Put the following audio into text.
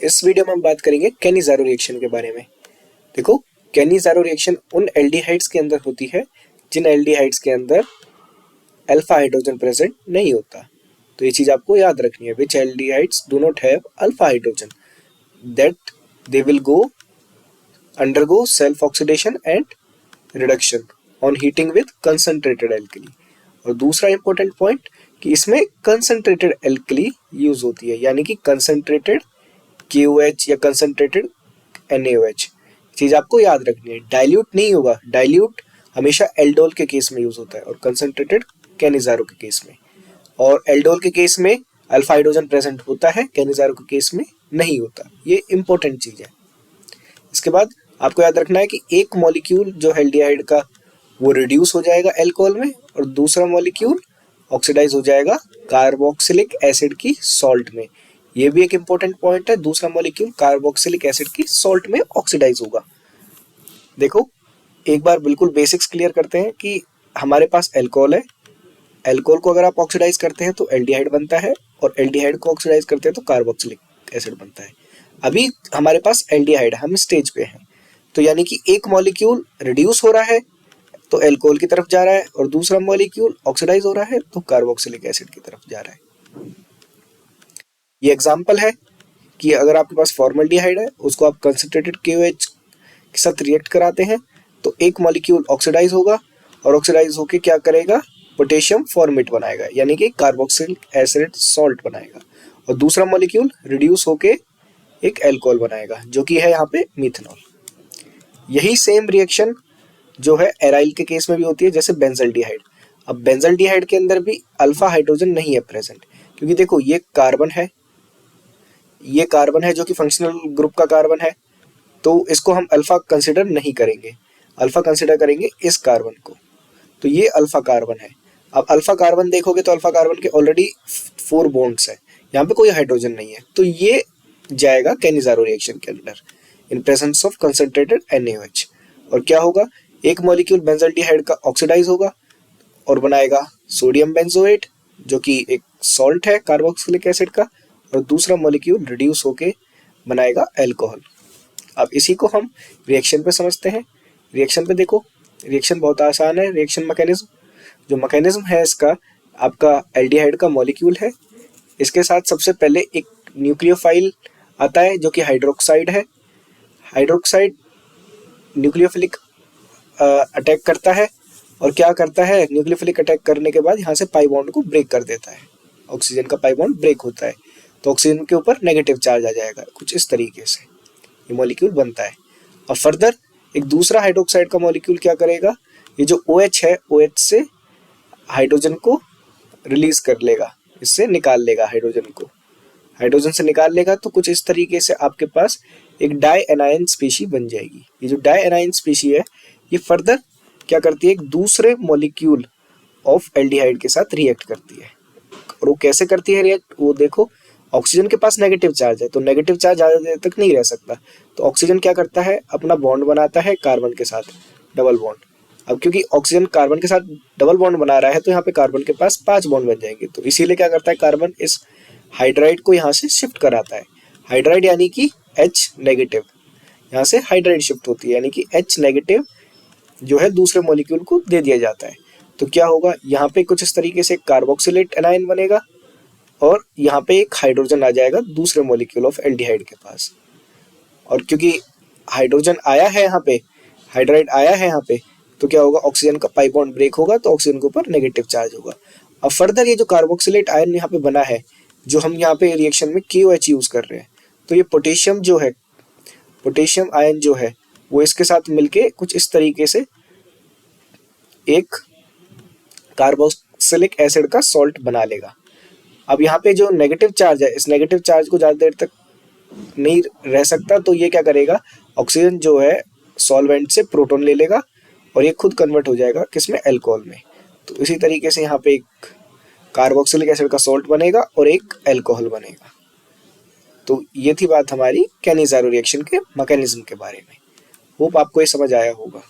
इस वीडियो में हम बात करेंगे कैनिज़ारो रिएक्शन के बारे में। देखो, कैनिज़ारो रिएक्शन उन एल्डिहाइड्स के अंदर होती है जिन एल्डिहाइड्स के अंदर अल्फा हाइड्रोजन प्रेजेंट नहीं होता। तो ये चीज आपको याद रखनी है, which aldehydes do not have alpha hydrogen, that they will undergo self oxidation and reduction on heating with concentrated alkali. और दूसरा इंपॉर्टेंट पॉइंट कि इसमें कंसंट्रेटेड एल्कली यूज होती है, यानी कि कंसंट्रेटेड KOH या कंसंट्रेटेड NaOH। चीज आपको याद रखनी है, डाइल्यूट नहीं होगा। डाइल्यूट हमेशा एल्डोल के केस में यूज होता है और कंसंट्रेटेड कैनिज़ारो के केस में। और एल्डोल के केस में अल्फा हाइड्रोजन प्रेजेंट होता है, कैनिज़ारो के केस में नहीं होता। ये इंपॉर्टेंट चीज है। इसके बाद आपको याद रखना है कि एक मॉलिक्यूल जो एल्डिहाइड का वो रिड्यूस हो जाएगा अल्कोहल में, और दूसरा मॉलिक्यूल ऑक्सीडाइज हो जाएगा कार्बोक्सिलिक एसिड की सॉल्ट में। ये भी एक इंपॉर्टेंट पॉइंट है, दूसरा मॉलिक्यूल कार्बोक्सिलिक एसिड की सॉल्ट में ऑक्सीडाइज होगा। देखो, एक बार बिल्कुल बेसिक्स क्लियर करते हैं कि हमारे पास अल्कोहल है। अल्कोहल को अगर आप ऑक्सीडाइज करते हैं तो एल्डिहाइड बनता है, और एल्डिहाइड को ऑक्सीडाइज करते हैं तो कार्बोक्सिलिक एसिड बनता है। अभी हमारे पास एल्डिहाइड, हम स्टेज पे हैं, तो यानी कि एक मॉलिक्यूल रिड्यूस हो रहा है तो अल्कोहल की तरफ जा रहा है, और दूसरा मॉलिक्यूल ऑक्सीडाइज हो रहा है तो कार्बोक्सिलिक एसिड की तरफ जा रहा है। ये एग्जांपल है कि अगर आपके पास फॉर्मल्डिहाइड है, उसको आप कंसंट्रेटेड KOH के साथ रिएक्ट कराते हैं तो एक मॉलिक्यूल ऑक्सीडाइज होगा, और ऑक्सीडाइज होके क्या करेगा, पोटेशियम फॉर्मेट बनाएगा, यानी कि कार्बोक्सिलिक एसिड सॉल्ट बनाएगा, और दूसरा मॉलिक्यूल रिड्यूस होके एक अल्कोहल बनाएगा, जो कि है यहाँ पे मिथेनॉल। यही सेम रिएक्शन जो है एराइल के केस में भी होती है, जैसे बेंजल्डिहाइड। अब बेंजल्डिहाइड के अंदर भी अल्फा हाइड्रोजन नहीं है प्रेजेंट, क्योंकि देखो ये कार्बन है, ये कार्बन है जो कि फंक्शनल ग्रुप का कार्बन है, तो इसको हम अल्फा कंसिडर नहीं करेंगे। अल्फा कंसिडर करेंगे इस कार्बन को, तो ये अल्फा कार्बन है। अब अल्फा कार्बन देखोगे तो अल्फा कार्बन के ऑलरेडी 4 बॉन्ड्स है, यहाँ पे कोई हाइड्रोजन नहीं है, तो ये जाएगा कैनिज़ारो रिएक्शन के अंदर in presence of concentrated NaOH। और क्या होगा, एक मॉलिक्यूल बेंजल्डिहाइड का ऑक्सीडाइज होगा और बनाएगा सोडियम बेंजोएट, जो कि एक सॉल्ट है कार्बोक्सिलिक एसिड का, और दूसरा मॉलिक्यूल रिड्यूस होके बनाएगा अल्कोहल। अब इसी को हम रिएक्शन पे समझते हैं। रिएक्शन पे देखो, रिएक्शन बहुत आसान है। रिएक्शन मैकेनिज्म, जो मैकेनिज्म है इसका, आपका एल्डिहाइड का मॉलिक्यूल है, इसके साथ सबसे पहले एक न्यूक्लियोफाइल आता है जो कि हाइड्रोक्साइड है। हाइड्रोक्साइड न्यूक्लियोफिलिक अटैक करता है, और क्या करता है, न्यूक्लियोफिलिक अटैक करने के बाद यहाँ से पाई बॉन्ड को ब्रेक कर देता है। ऑक्सीजन का पाई बॉन्ड ब्रेक होता है तो ऑक्सीजन के ऊपर नेगेटिव चार्ज आ जाएगा, कुछ इस तरीके से ये मॉलिक्यूल बनता है। और फर्दर एक दूसरा हाइड्रोक्साइड का मॉलिक्यूल क्या करेगा, ये जो OH है, OH से हाइड्रोजन को रिलीज कर लेगा, इससे निकाल लेगा हाइड्रोजन को, हाइड्रोजन से निकाल लेगा, तो कुछ इस तरीके से आपके पास एक डाई एनायन स्पीशी बन जाएगी। ये जो डाई एनायन स्पीशी है, ये फर्दर क्या करती है, एक दूसरे मॉलिक्यूल ऑफ एल्डिहाइड के साथ रिएक्ट करती है। और वो कैसे करती है रिएक्ट, वो देखो, ऑक्सीजन के पास नेगेटिव चार्ज है, तो नेगेटिव चार्ज ज़्यादा देर तक नहीं रह सकता, तो ऑक्सीजन क्या करता है, अपना बॉन्ड बनाता है कार्बन के साथ, डबल बॉन्ड। अब क्योंकि ऑक्सीजन कार्बन के साथ डबल बॉन्ड बना रहा है, तो यहाँ पे कार्बन के पास 5 बॉन्ड बन जाएंगे, तो इसीलिए क्या करता है, कार्बन इस हाइड्राइड को यहाँ से शिफ्ट कराता है। हाइड्राइड यानी कि H नेगेटिव, यहाँ से हाइड्राइड शिफ्ट होती है, यानी कि H नेगेटिव जो है दूसरे मॉलिक्यूल को दे दिया जाता है। तो क्या होगा, यहाँ पे कुछ इस तरीके से कार्बोक्सिलेट एनायन बनेगा, और यहाँ पे एक हाइड्रोजन आ जाएगा दूसरे मॉलिक्यूल ऑफ एल्डिहाइड के पास। और क्योंकि हाइड्रोजन आया है यहाँ पे, हाइड्राइड आया है यहाँ पे, तो क्या होगा, ऑक्सीजन का पाई बॉन्ड ब्रेक होगा, तो ऑक्सीजन के ऊपर नेगेटिव चार्ज होगा। अब फर्दर ये जो कार्बोक्सिलेट आयन यहाँ पे बना है, जो हम यहाँ पे रिएक्शन में KOH यूज कर रहे हैं, तो ये पोटेशियम जो है, पोटेशियम आयन जो है, वो इसके साथ मिलके कुछ इस तरीके से एक कार्बोक्सिलिक एसिड का सॉल्ट बना लेगा। अब यहाँ पे जो नेगेटिव चार्ज है, इस नेगेटिव चार्ज को ज़्यादा देर तक नहीं रह सकता, तो ये क्या करेगा, ऑक्सीजन जो है सॉल्वेंट से प्रोटॉन ले लेगा, और ये खुद कन्वर्ट हो जाएगा किसमें, अल्कोहल में। तो इसी तरीके से यहाँ पे एक कार्बोक्सिलिक एसिड का सॉल्ट बनेगा और एक अल्कोहल बनेगा। तो ये थी बात हमारी कैनिज़ारो रिएक्शन के मैकेनिज्म के बारे में। होप आपको ये समझ आया होगा।